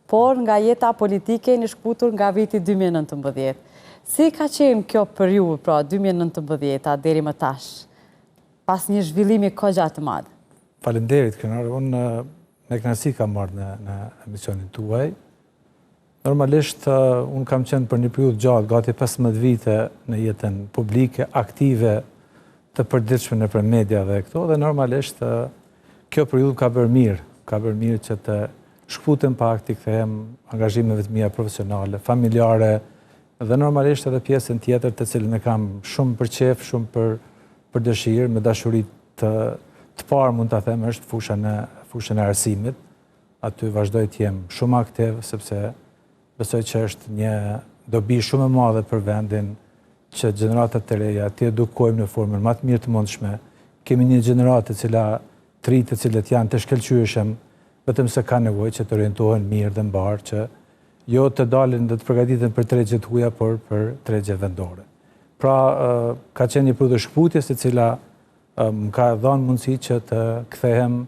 por nga jeta politike një shkputur nga viti 2019. Si ka qenë kjo për ju, pra 2019 deri më tash, pas një zhvillimi ko gjatë të madh? Faleminderit, Krenar. Unë me kënaqësi kam marrë në emisionin tuaj. Normalisht, unë kam qenë për një periudhë gjatë, gati 15 vite në jetën publike, aktive të përditshme nëpër media dhe këto, dhe normalisht kjo periudhë ka bërë mirë. Ka bërë mirë që të shkputem pak, të kthehem angazhimeve të mia profesionale, familjare, dhe normalisht edhe pjesën tjetër të cilën e kam shumë për qef, shumë për dëshirë, me dashuri të parë mund ta them është fushën e arsimit. Aty vazhdoj të jem shumë aktiv, sepse besoj që është një dobi shumë e madhe për vendin që gjeneratat të reja të edukojmë në formën më të mirë të mundshme. Kemi një gjeneratë të ri të cilët janë të shkëlqyeshëm, vetëm se ka nevojë që të orientohen mirë dhe mbar, që jo të dalin dhe të përgatiten për tregje të huaja, por për tregje vendore. Pra, ka qenë një periudhë shkputjes e cila më ka dhënë mundësi që të kthehem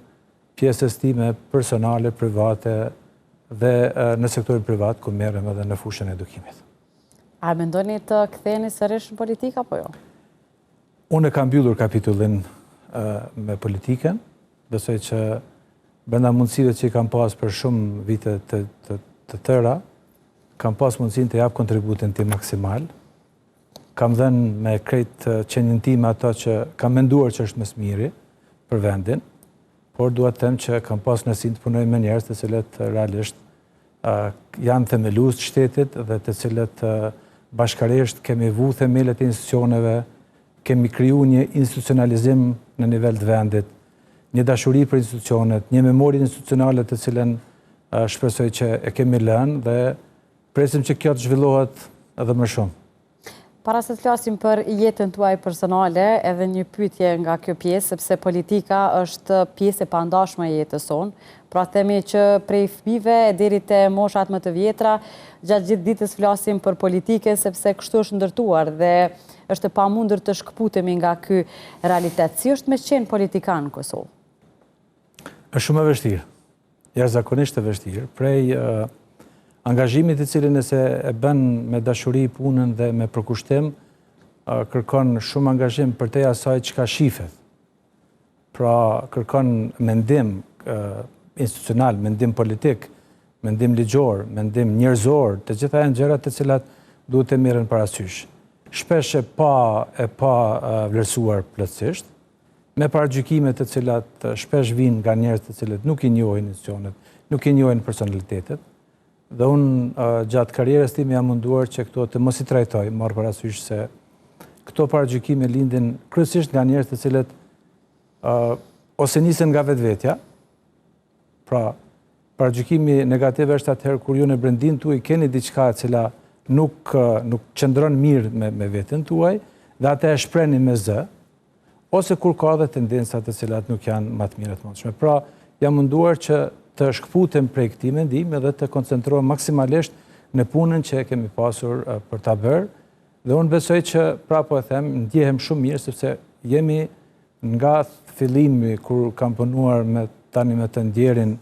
pjesës time personale, private dhe në sektorin privat, ku merrem edhe në fushën e edukimit. A mendoni të ktheheni sërish në politikë apo jo? Unë e kam mbyllur kapitullin me politikën, besoj që brenda mundësive që i kam pas për shumë vite të tëra, kam pas mundësinë të jap kontributin tim maksimal. Kam dhënë me krejt qenien time ato që kam menduar që është më së miri për vendin, por dua të them që kam pas nësin të punoj me njerëz të cilët realisht janë themelues të shtetit dhe të cilët bashkërisht kemi vu themelet e institucioneve, kemi kriju një institucionalizim në nivel të vendit, një dashuri për institucionet, një memori institucionale të cilën shpresoj që e kemi lënë dhe presim që kjo të zhvillohet edhe më shumë. Para se të flasim për jetën tuaj personale, edhe një pyetje nga kjo pjesë, sepse politika është pjesë e pandashme e jetës sonë. Pra themi që prej fëmijëve deri te moshat më të vjetra, gjatë gjithë ditës flasim për politikën, sepse kështu është ndërtuar dhe është e pamundur të shkëputemi nga ky realitet. Si është me qenë politikan në Kosovë? Është shumë e vështirë, jashtëzakonisht e vështirë, prej angazhimit i cilin nëse e bën me dashuri punën dhe me përkushtim, kërkon shumë angazhim për te asaj çka shifet. Pra kërkon mendim institucional, mendim politik, mendim ligjor, mendim njerëzor, të gjitha janë gjëra të cilat duhet të merren parasysh. Shpesh e pa vlerësuar plotësisht, me paragjykime të cilat shpesh vijnë nga njerëz të cilët nuk i njohin institucionet, nuk i njohin personalitetet. Dhe unë gjatë karrierës time jam munduar që këto të mos i trajtoj, marr parasysh se këto paragjykime lindin kryesisht nga njerëz të cilët ose nisen nga vetvetja. Pra, paragjykimi negativ është atëherë kur ju në brendin tuaj keni diçka e cila nuk qëndron mirë me veten tuaj dhe atë e shprehni me zë, ose kur ka edhe tendenca të cilat nuk janë më të mira të mundshme. Pra, jam munduar që të shkputem prej këtij mendimi dhe të koncentrohem maksimalisht në punën që kemi pasur për ta bërë. Dhe unë besoj që, prapo e them, ndjehem shumë mirë sepse jemi nga fillimi kur kam punuar tani me të ndjerin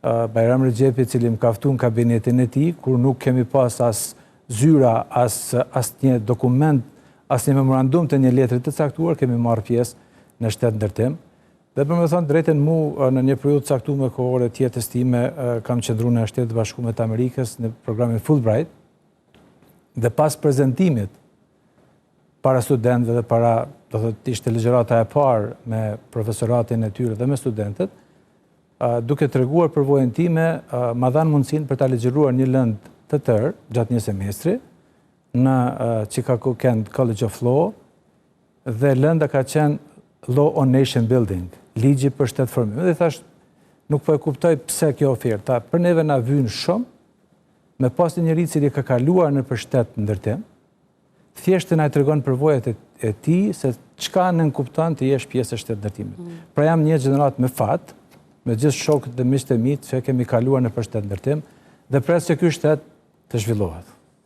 Bajram Rexhepi, i cili më ka ftuar në kabinetin e tij, kur nuk kemi pas as zyra, as një dokument, as një memorandum të një letri të caktuar, kemi marrë pjesë në shtet ndërtim. Dhe për me thonë drejten mu në një periudhë caktuar kohore të jetës time kam qëndruar në Shtetet Bashkuara të Amerikës në programin Fulbright. Dhe pas prezantimit para studentëve dhe para, do thotë, ishte ligjërata e parë me profesoratin e tyre dhe me studentët, duke treguar përvojën time, ma dhanë mundësinë për ta ligjëruar një lëndë të tërë gjatë një semestri në Chicago Kent College of Law, dhe lënda ka qenë Law on Nation Building, ligji për shtetëformim. Dhe thash, nuk po e kuptoj pse kjo oferta, për neve na vyn shumë, me pas një njeri cili ka kaluar në për shtet ndërtim, thjesht na i tregon përvojat e tij se çka nënkupton të jesh pjesë e shtet ndërtimit. Pra jam një gjenerat me fat, me gjithë shokët dhe miqtë e mi që kemi kaluar në për shtet ndërtim, dhe pres që ky shtet të zhvillohet.